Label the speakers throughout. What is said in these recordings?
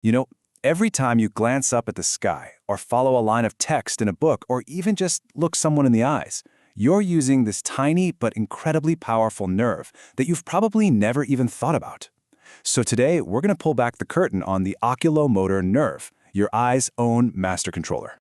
Speaker 1: You know, every time you glance up at the sky, or follow a line of text in a book, or even just look someone in the eyes, you're using this tiny but incredibly powerful nerve that you've probably never even thought about. So today, we're going to pull back the curtain on the oculomotor nerve, your eye's own master controller.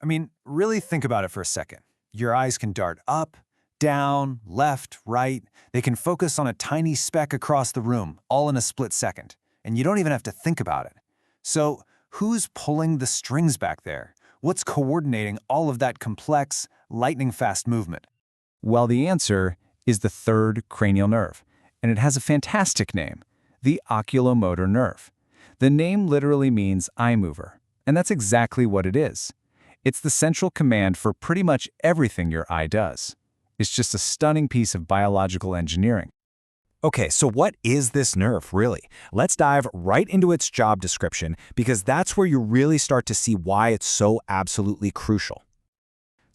Speaker 2: I mean, really think about it for a second. Your eyes can dart up, down, left, right. They can focus on a tiny speck across the room, all in a split second. And you don't even have to think about it. So, who's pulling the strings back there? What's coordinating all of that complex, lightning-fast movement?
Speaker 1: Well, the answer is the third cranial nerve, and it has a fantastic name, the oculomotor nerve. The name literally means eye mover, and that's exactly what it is. It's the central command for pretty much everything your eye does. It's just a stunning piece of biological engineering.
Speaker 2: Okay, so what is this nerve, really? Let's dive right into its job description, because that's where you really start to see why it's so absolutely crucial.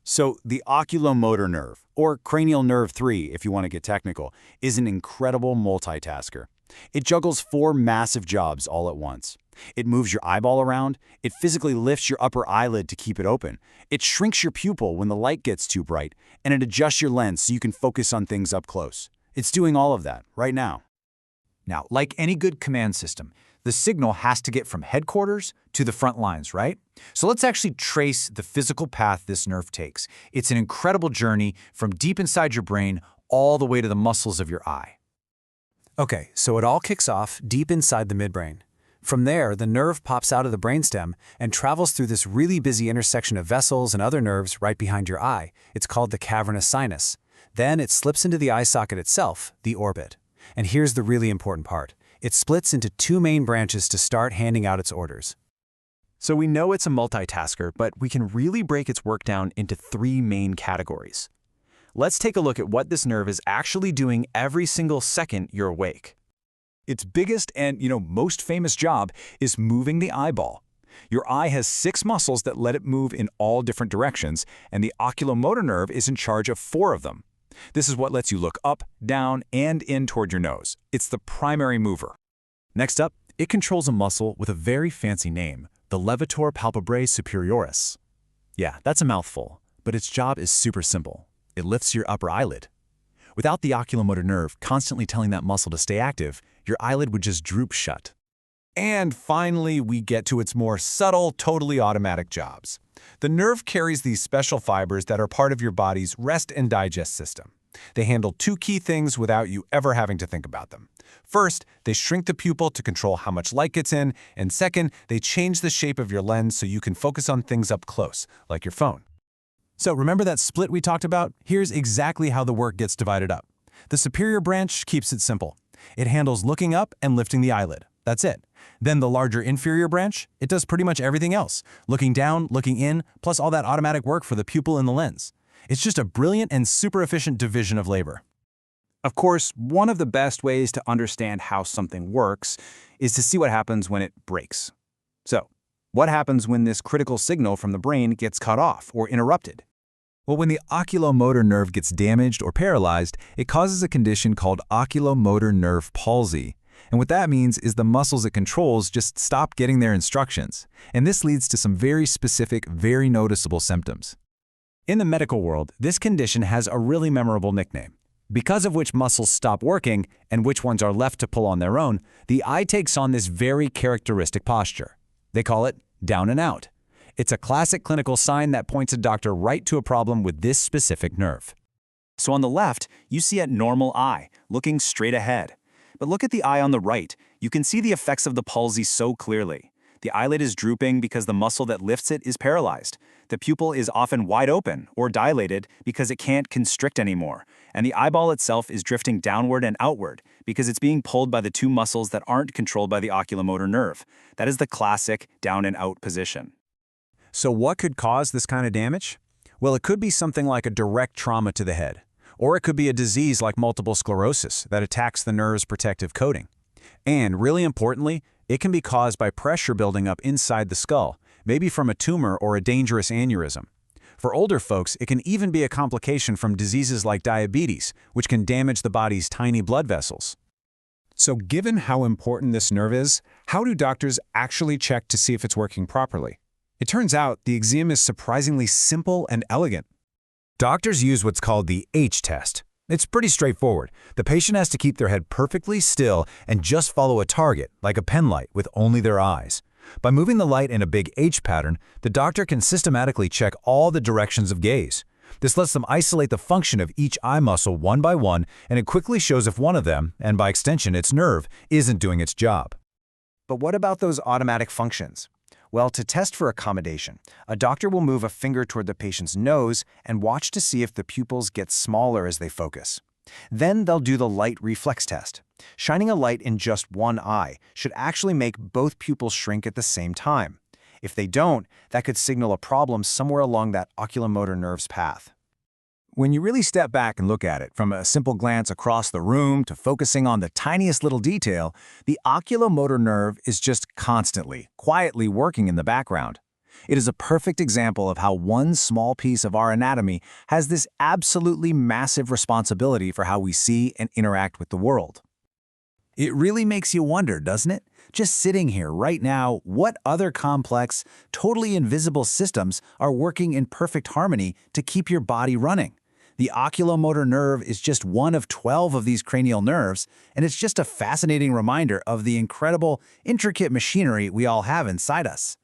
Speaker 2: So the oculomotor nerve, or cranial nerve 3 if you want to get technical, is an incredible multitasker. It juggles 4 massive jobs all at once. It moves your eyeball around, it physically lifts your upper eyelid to keep it open, it shrinks your pupil when the light gets too bright, and it adjusts your lens so you can focus on things up close. It's doing all of that right now. Now, like any good command system, the signal has to get from headquarters to the front lines, right? So let's actually trace the physical path this nerve takes. It's an incredible journey from deep inside your brain all the way to the muscles of your eye. Okay, so it all kicks off deep inside the midbrain. From there, the nerve pops out of the brainstem and travels through this really busy intersection of vessels and other nerves right behind your eye. It's called the cavernous sinus. Then it slips into the eye socket itself, the orbit. And here's the really important part. It splits into 2 main branches to start handing out its orders. So we know it's a multitasker, but we can really break its work down into 3 main categories. Let's take a look at what this nerve is actually doing every single second you're awake. Its biggest and, most famous job is moving the eyeball. Your eye has 6 muscles that let it move in all different directions, and the oculomotor nerve is in charge of 4 of them. This is what lets you look up, down, and in toward your nose. It's the primary mover. Next up, it controls a muscle with a very fancy name, the levator palpebrae superioris. Yeah, that's a mouthful, but its job is super simple. It lifts your upper eyelid. Without the oculomotor nerve constantly telling that muscle to stay active, your eyelid would just droop shut. And finally, we get to its more subtle, totally automatic jobs. The nerve carries these special fibers that are part of your body's rest and digest system. They handle 2 key things without you ever having to think about them. First, they shrink the pupil to control how much light gets in, and second, they change the shape of your lens so you can focus on things up close, like your phone. So remember that split we talked about? Here's exactly how the work gets divided up. The superior branch keeps it simple. It handles looking up and lifting the eyelid. That's it. Then the larger inferior branch, it does pretty much everything else. Looking down, looking in, plus all that automatic work for the pupil and the lens. It's just a brilliant and super efficient division of labor. Of course, one of the best ways to understand how something works is to see what happens when it breaks. So, what happens when this critical signal from the brain gets cut off or interrupted? Well, when the oculomotor nerve gets damaged or paralyzed, it causes a condition called oculomotor nerve palsy. And what that means is the muscles it controls just stop getting their instructions. And this leads to some very specific, very noticeable symptoms. In the medical world, this condition has a really memorable nickname. Because of which muscles stop working and which ones are left to pull on their own, the eye takes on this very characteristic posture. They call it down and out. It's a classic clinical sign that points a doctor right to a problem with this specific nerve. So on the left, you see a normal eye, looking straight ahead. But look at the eye on the right. You can see the effects of the palsy so clearly. The eyelid is drooping because the muscle that lifts it is paralyzed. The pupil is often wide open or dilated because it can't constrict anymore. And the eyeball itself is drifting downward and outward because it's being pulled by the 2 muscles that aren't controlled by the oculomotor nerve. That is the classic down and out position. So what could cause this kind of damage? Well, it could be something like a direct trauma to the head. Or it could be a disease like multiple sclerosis that attacks the nerve's protective coating. And really importantly, it can be caused by pressure building up inside the skull, maybe from a tumor or a dangerous aneurysm. For older folks, it can even be a complication from diseases like diabetes, which can damage the body's tiny blood vessels.
Speaker 3: So given how important this nerve is, how do doctors actually check to see if it's working properly? It turns out the exam is surprisingly simple and elegant.
Speaker 2: Doctors use what's called the H test. It's pretty straightforward. The patient has to keep their head perfectly still and just follow a target, like a pen light, with only their eyes. By moving the light in a big H pattern, the doctor can systematically check all the directions of gaze. This lets them isolate the function of each eye muscle one by one, and it quickly shows if one of them, and by extension its nerve, isn't doing its job.
Speaker 1: But what about those automatic functions? Well, to test for accommodation, a doctor will move a finger toward the patient's nose and watch to see if the pupils get smaller as they focus. Then they'll do the light reflex test. Shining a light in just one eye should actually make both pupils shrink at the same time. If they don't, that could signal a problem somewhere along that oculomotor nerve's path. When you really step back and look at it, from a simple glance across the room to focusing on the tiniest little detail, the oculomotor nerve is just constantly, quietly working in the background. It is a perfect example of how one small piece of our anatomy has this absolutely massive responsibility for how we see and interact with the world. It really makes you wonder, doesn't it? Just sitting here right now, what other complex, totally invisible systems are working in perfect harmony to keep your body running? The oculomotor nerve is just one of 12 of these cranial nerves, and it's just a fascinating reminder of the incredible, intricate machinery we all have inside us.